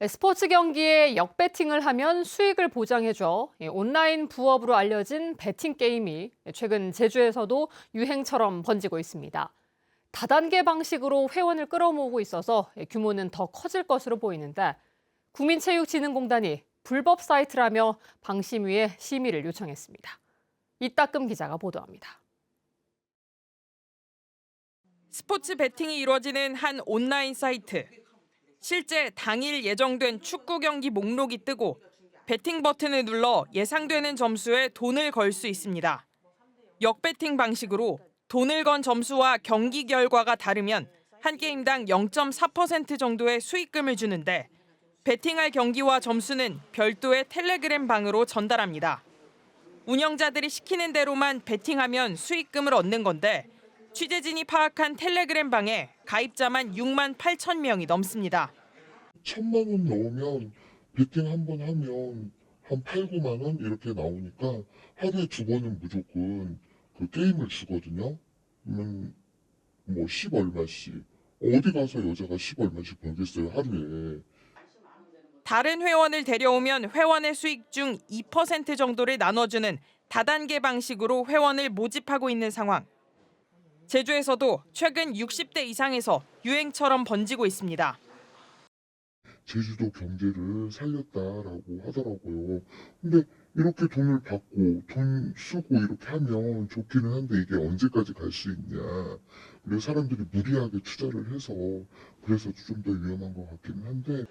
스포츠 경기에 역배팅을 하면 수익을 보장해줘 온라인 부업으로 알려진 베팅 게임이 최근 제주에서도 유행처럼 번지고 있습니다. 다단계 방식으로 회원을 끌어모으고 있어서 규모는 더 커질 것으로 보이는데 국민체육진흥공단이 불법 사이트라며 방심위에 심의를 요청했습니다. 이따금 기자가 보도합니다. 스포츠 베팅이 이루어지는 한 온라인 사이트. 실제 당일 예정된 축구 경기 목록이 뜨고 베팅 버튼을 눌러 예상되는 점수에 돈을 걸 수 있습니다. 역베팅 방식으로 돈을 건 점수와 경기 결과가 다르면 한 게임당 0.4% 정도의 수익금을 주는데 베팅할 경기와 점수는 별도의 텔레그램 방으로 전달합니다. 운영자들이 시키는 대로만 베팅하면 수익금을 얻는 건데 취재진이 파악한 텔레그램 방에 가입자만 6만 8천 명이 넘습니다. 1,000만 원 넣으면 베팅 한 번 하면 한 8, 9만 원 이렇게 나오니까 하루에 2번은 무조건 그 게임을 주거든요. 그러면 뭐 10 얼마씩. 어디 가서 여자가 10 얼마씩 벌겠어요, 하루에. 다른 회원을 데려오면 회원의 수익 중 2% 정도를 나눠주는 다단계 방식으로 회원을 모집하고 있는 상황. 제주에서도 최근 60대 이상에서 유행처럼 번지고 있습니다. 제주도 경제를 살렸다라고 하더라고요. 근데 이렇게 돈을 받고 돈 쓰고 이렇게 하면 좋기는 한데 이게 언제까지 갈 수 있냐. 그래서 사람들이 무리하게 투자를 해서 그래서 좀 더 위험한 것 같기는 한데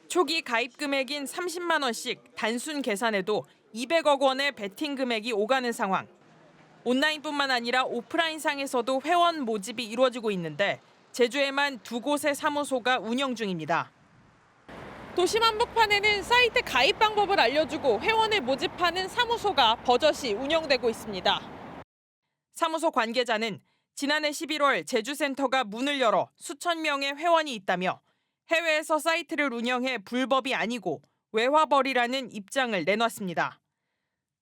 초기 가입 금액인 30만 원씩 단순 계산해도 200억 원의 베팅 금액이 오가는 상황. 온라인뿐만 아니라 오프라인상에서도 회원 모집이 이루어지고 있는데 제주에만 2곳의 사무소가 운영 중입니다. 도심 한복판에는 사이트 가입 방법을 알려주고 회원을 모집하는 사무소가 버젓이 운영되고 있습니다. 사무소 관계자는 지난해 11월 제주센터가 문을 열어 수천 명의 회원이 있다며 해외에서 사이트를 운영해 불법이 아니고 외화벌이라는 입장을 내놨습니다.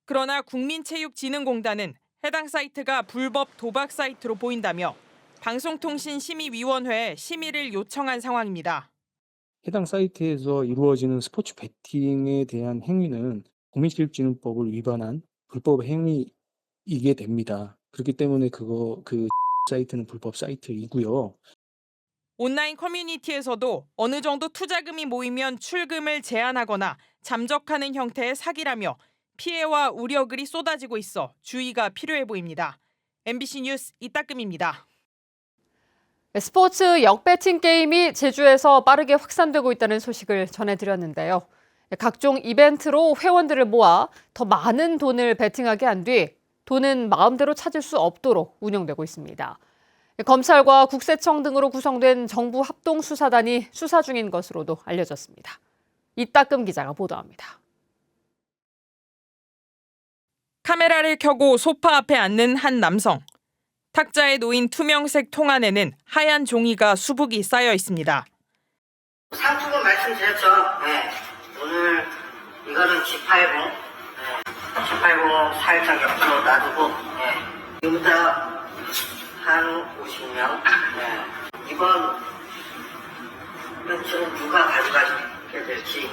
그러나 국민체육진흥공단은 해당 사이트가 불법 도박 사이트로 보인다며 방송통신심의위원회에 심의를 요청한 상황입니다. 해당 사이트에서 이루어지는 스포츠 베팅에 대한 행위는 국민체육진흥법을 위반한 불법 행위이게 됩니다. 그렇기 때문에 그 사이트는 불법 사이트이고요. 온라인 커뮤니티에서도 어느 정도 투자금이 모이면 출금을 제한하거나 잠적하는 형태의 사기라며 피해와 우려글이 쏟아지고 있어 주의가 필요해 보입니다. MBC 뉴스 이따금입니다. 스포츠 역배팅 게임이 제주에서 빠르게 확산되고 있다는 소식을 전해드렸는데요. 각종 이벤트로 회원들을 모아 더 많은 돈을 베팅하게 한 뒤 돈은 마음대로 찾을 수 없도록 운영되고 있습니다. 검찰과 국세청 등으로 구성된 정부 합동수사단이 수사 중인 것으로도 알려졌습니다. 이따금 기자가 보도합니다. 카메라를 켜고 소파 앞에 앉는 한 남성. 탁자에 놓인 투명색 통 안에는 하얀 종이가 수북이 쌓여 있습니다. 상품은 말씀드렸죠. 네. 오늘 이거는 G80, G80 살짝 옆으로 놔두고, 지금부터 한 50명. 이번 벤츠는 누가 가져가게 될지.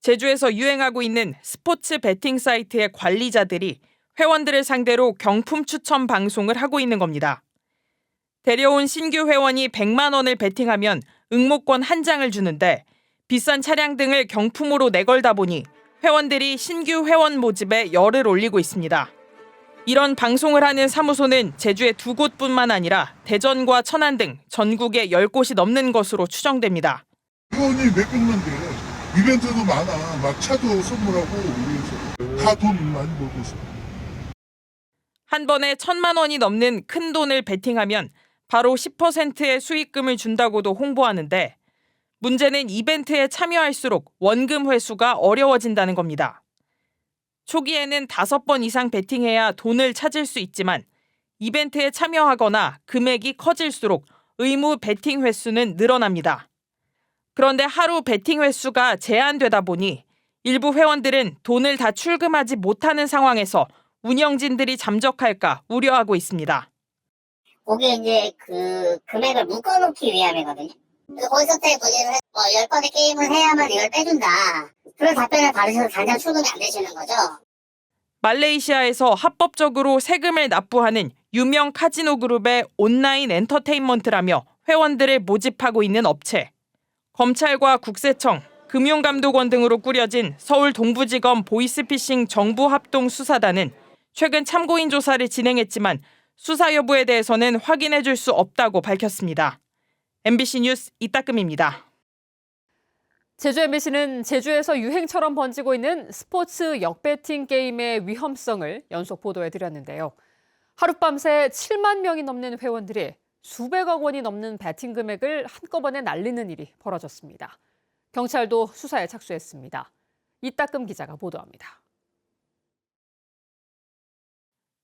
제주에서 유행하고 있는 스포츠 베팅 사이트의 관리자들이 회원들을 상대로 경품 추첨 방송을 하고 있는 겁니다. 데려온 신규 회원이 100만 원을 베팅하면 응모권 한 장을 주는데 비싼 차량 등을 경품으로 내걸다 보니 회원들이 신규 회원 모집에 열을 올리고 있습니다. 이런 방송을 하는 사무소는 제주의 2곳뿐만 아니라 대전과 천안 등 전국에 10곳이 넘는 것으로 추정됩니다. 회원이 몇 명만 돼. 이벤트도 많아. 막 차도 선물하고 우리 다 돈 많이 벌고 있어. 한 번에 1,000만 원이 넘는 큰 돈을 베팅하면 바로 10%의 수익금을 준다고도 홍보하는데 문제는 이벤트에 참여할수록 원금 회수가 어려워진다는 겁니다. 초기에는 5번 이상 베팅해야 돈을 찾을 수 있지만 이벤트에 참여하거나 금액이 커질수록 의무 베팅 횟수는 늘어납니다. 그런데 하루 베팅 횟수가 제한되다 보니 일부 회원들은 돈을 다 출금하지 못하는 상황에서 운영진들이 잠적할까 우려하고 있습니다. 그게 이제 그 금액을 묶어놓기 위함이거든요. 그래서 콘서트에 문의를 해서 10번의 게임을 해야만 이걸 빼준다. 그런 답변을 받으셔서 당장 출금이 안 되시는 거죠. 말레이시아에서 합법적으로 세금을 납부하는 유명 카지노 그룹의 온라인 엔터테인먼트라며 회원들을 모집하고 있는 업체. 검찰과 국세청, 금융감독원 등으로 꾸려진 서울 동부지검 보이스피싱 정부합동수사단은 최근 참고인 조사를 진행했지만 수사 여부에 대해서는 확인해 줄 수 없다고 밝혔습니다. MBC 뉴스 이따금입니다. 제주 MBC는 제주에서 유행처럼 번지고 있는 스포츠 역배팅 게임의 위험성을 연속 보도해드렸는데요. 하룻밤새 7만 명이 넘는 회원들이 수백억 원이 넘는 배팅 금액을 한꺼번에 날리는 일이 벌어졌습니다. 경찰도 수사에 착수했습니다. 이따금 기자가 보도합니다.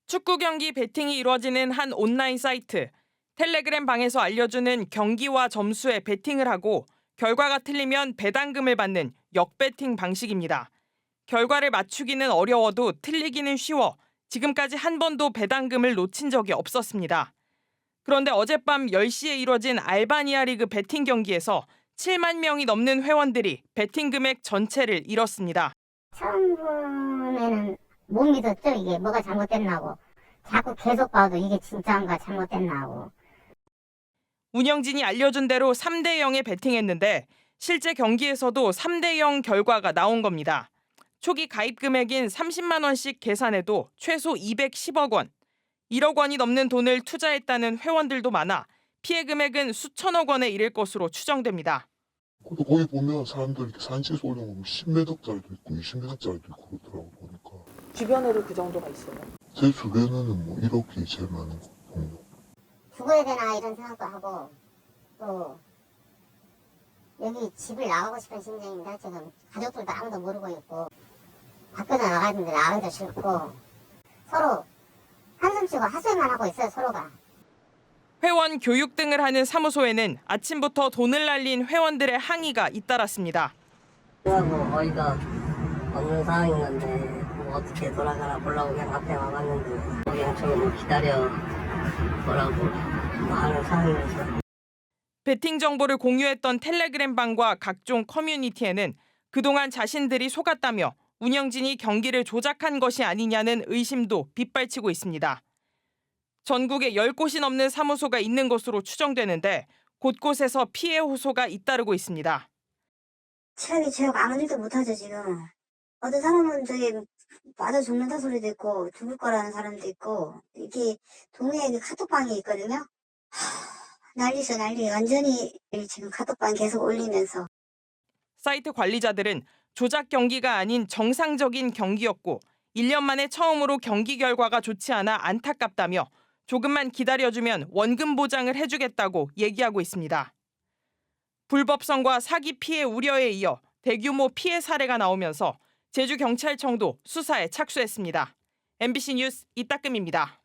축구 경기 배팅이 이루어지는 한 온라인 사이트. 텔레그램 방에서 알려주는 경기와 점수에 배팅을 하고 결과가 틀리면 배당금을 받는 역배팅 방식입니다. 결과를 맞추기는 어려워도 틀리기는 쉬워 지금까지 한 번도 배당금을 놓친 적이 없었습니다. 그런데 어젯밤 10시에 이뤄진 알바니아 리그 배팅 경기에서 7만 명이 넘는 회원들이 배팅 금액 전체를 잃었습니다. 처음에는 못 믿었죠. 이게 뭐가 잘못됐나고. 자꾸 계속 봐도 이게 진짜인가 잘못됐나고. 운영진이 알려준 대로 3대 0에 배팅했는데 실제 경기에서도 3대 0 결과가 나온 겁니다. 초기 가입 금액인 30만 원씩 계산해도 최소 210억 원, 1억 원이 넘는 돈을 투자했다는 회원들도 많아 피해 금액은 수천억 원에 이를 것으로 추정됩니다. 근데 거기 보면 사람들 이렇게 산지에서 올려놓으면 10매덕짜리도 있고 20매덕짜리도 있고 그러더라고 보니까. 주변에도 그 정도가 있어요. 제 주변에는 뭐 1억이 제일 많은 동료. 죽어야 되나 이런 생각도 하고 또 여기 집을 나가고 싶은 심정입니다. 지금 가족들도 아무도 모르고 있고 밖에도 나가는데 나가기도 싫고 서로 한숨 쉬고 하소연만 하고 있어요. 서로가. 회원 교육 등을 하는 사무소에는 아침부터 돈을 날린 회원들의 항의가 잇따랐습니다. 뭐 어이가 없는 상황인 건데 뭐 어떻게 돌아가나 보려고 그냥 앞에 와봤는데 그냥 좀 기다려 보라고 하는 상황이면서. 배팅 정보를 공유했던 텔레그램 방과 각종 커뮤니티에는 그동안 자신들이 속았다며 운영진이 경기를 조작한 것이 아니냐는 의심도 빗발치고 있습니다. 전국에 10곳이 넘는 사무소가 있는 것으로 추정되는데 곳곳에서 피해 호소가 잇따르고 있습니다. 최악이 최악 아무 일도 못하죠 지금. 어떤 사람은 저기 맞아 죽는다 소리도 있고 죽을 거라는 사람도 있고 이렇게 동네에 카톡방이 있거든요. 난리죠 난리. 완전히 지금 카톡방 계속 올리면서. 사이트 관리자들은 조작 경기가 아닌 정상적인 경기였고 1년 만에 처음으로 경기 결과가 좋지 않아 안타깝다며 조금만 기다려주면 원금 보장을 해주겠다고 얘기하고 있습니다. 불법성과 사기 피해 우려에 이어 대규모 피해 사례가 나오면서 제주경찰청도 수사에 착수했습니다. MBC 뉴스 이따금입니다.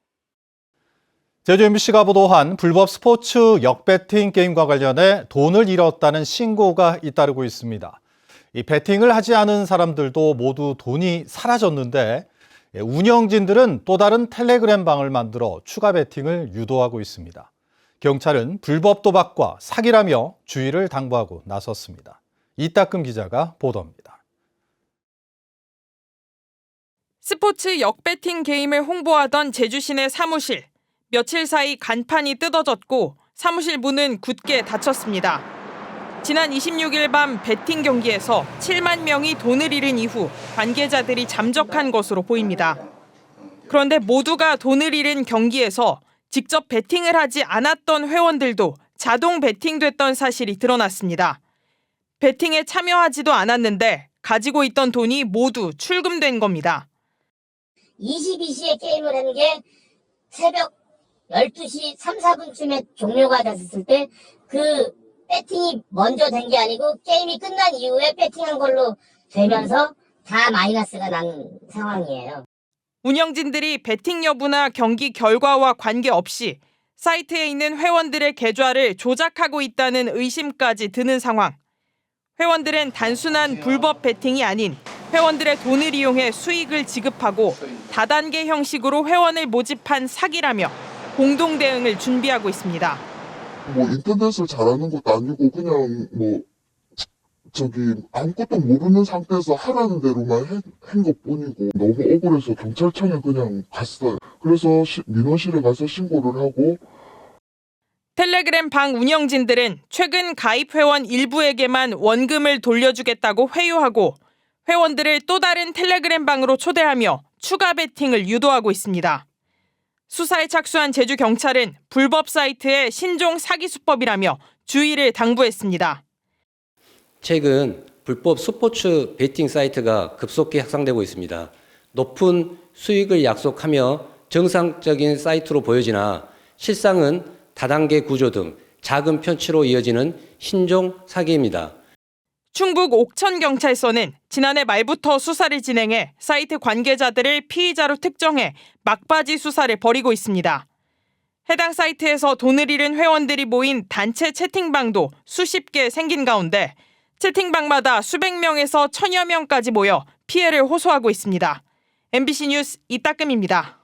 제주 MBC가 보도한 불법 스포츠 역배팅 게임과 관련해 돈을 잃었다는 신고가 잇따르고 있습니다. 이 배팅을 하지 않은 사람들도 모두 돈이 사라졌는데 운영진들은 또 다른 텔레그램 방을 만들어 추가 배팅을 유도하고 있습니다. 경찰은 불법 도박과 사기라며 주의를 당부하고 나섰습니다. 이따금 기자가 보도합니다. 스포츠 역배팅 게임을 홍보하던 제주시내 사무실. 며칠 사이 간판이 뜯어졌고 사무실 문은 굳게 닫혔습니다. 지난 26일 밤 배팅 경기에서 7만 명이 돈을 잃은 이후 관계자들이 잠적한 것으로 보입니다. 그런데 모두가 돈을 잃은 경기에서 직접 배팅을 하지 않았던 회원들도 자동 배팅됐던 사실이 드러났습니다. 배팅에 참여하지도 않았는데 가지고 있던 돈이 모두 출금된 겁니다. 22시에 게임을 한 게 새벽 12시 3, 4분쯤에 종료가 됐을 때 그 배팅이 먼저 된 게 아니고 게임이 끝난 이후에 배팅한 걸로 되면서 다 마이너스가 난 상황이에요. 운영진들이 배팅 여부나 경기 결과와 관계없이 사이트에 있는 회원들의 계좌를 조작하고 있다는 의심까지 드는 상황. 회원들은 단순한 불법 배팅이 아닌 회원들의 돈을 이용해 수익을 지급하고 다단계 형식으로 회원을 모집한 사기라며 공동 대응을 준비하고 있습니다. 뭐 인터넷을 잘하는 것도 아니고 그냥 뭐 아무것도 모르는 상태에서 하라는 대로만 한 것뿐이고 너무 억울해서 경찰청에 그냥 갔어요. 그래서 민원실에 가서 신고를 하고. 텔레그램 방 운영진들은 최근 가입 회원 일부에게만 원금을 돌려주겠다고 회유하고 회원들을 또 다른 텔레그램 방으로 초대하며 추가 베팅을 유도하고 있습니다. 수사에 착수한 제주경찰은 불법 사이트의 신종 사기 수법이라며 주의를 당부했습니다. 최근 불법 스포츠 베팅 사이트가 급속히 확산되고 있습니다. 높은 수익을 약속하며 정상적인 사이트로 보여지나 실상은 다단계 구조 등 작은 편취로 이어지는 신종 사기입니다. 충북 옥천경찰서는 지난해 말부터 수사를 진행해 사이트 관계자들을 피의자로 특정해 막바지 수사를 벌이고 있습니다. 해당 사이트에서 돈을 잃은 회원들이 모인 단체 채팅방도 수십 개 생긴 가운데 채팅방마다 수백 명에서 천여 명까지 모여 피해를 호소하고 있습니다. MBC 뉴스 이따금입니다.